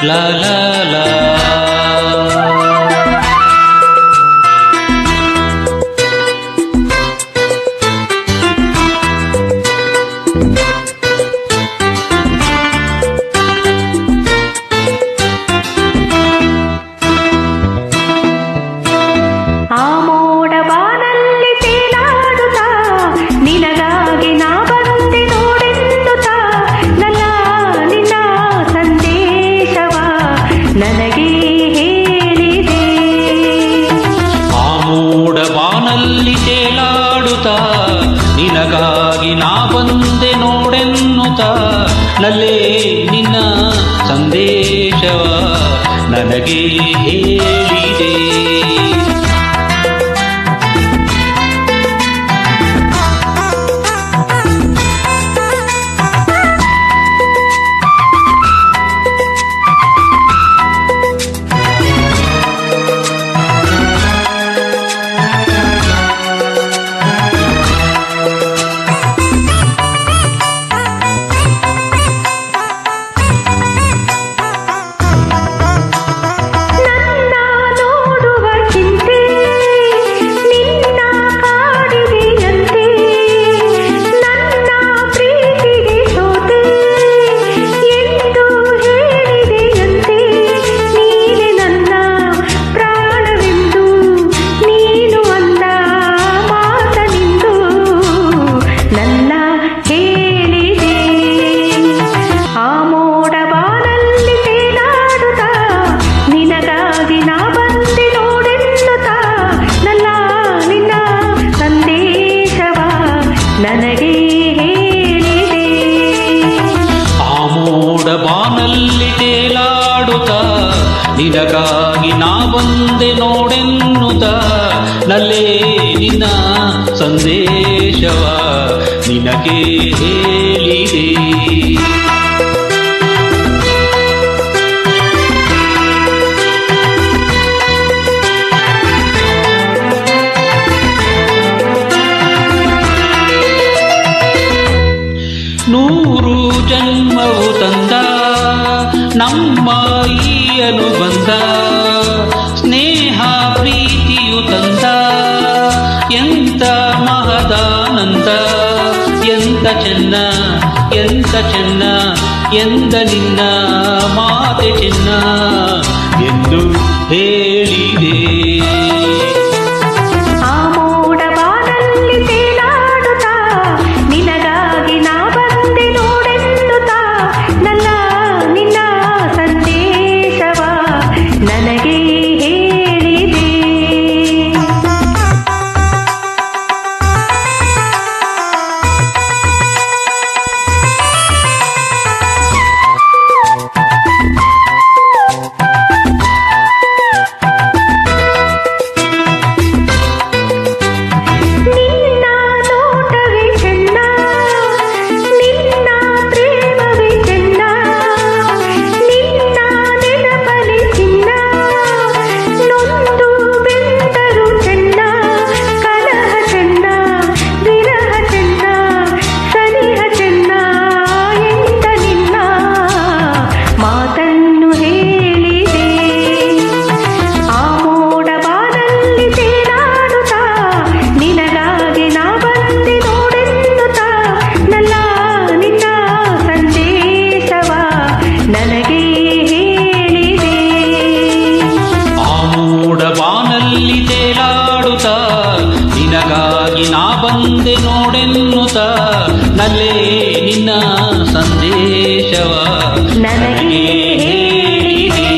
ಲಾ ಲಾ ಲಾ. ಬಾನಲ್ಲಿ ತೇಲಾಡುತ್ತಾ ನಿನಗಾಗಿ ನಾ ಬಂದೆ ನೋಡೆನ್ನುತ್ತ ನಲ್ಲೇ ನಿನ್ನ ಸಂದೇಶವ ನನಗೆ ಹೇಳಿದೆ. ಬಾನಲ್ಲಿ ತೇಲಾಡುತ್ತ ನಿನಗಾಗಿ ನಾ ಬಂದೆ ನೋಡೆನ್ನುತ್ತ ನಲ್ಲೇ ನಿನ್ನ ಸಂದೇಶವ ನಿನಗೆ ಹೇಳಿದೆ. ನೂರು ಜನ್ಮವು ತಂದ ನಮ್ಮ ಈ ಅನುಬಂಧ, ಸ್ನೇಹ ಪ್ರೀತಿಯು ತಂದ ಎಂತ ಮಹದಾನಂದ. ಎಂತ ಚೆನ್ನ ಎಂತ ಚೆನ್ನ ಎಂದ ನಿನ್ನ ಮಾತೆ ಚೆನ್ನ ಎಂದು ಹೇಳಿದೆ. ನಿನಗಾಗಿ ನಾ ಬಂದೆ ನೋಡೆನ್ನುತ್ತ ನಲ್ಲೇ ನಿನ್ನ ಸಂದೇಶವ ನನಗೆ ಹೇಳಿದೆ.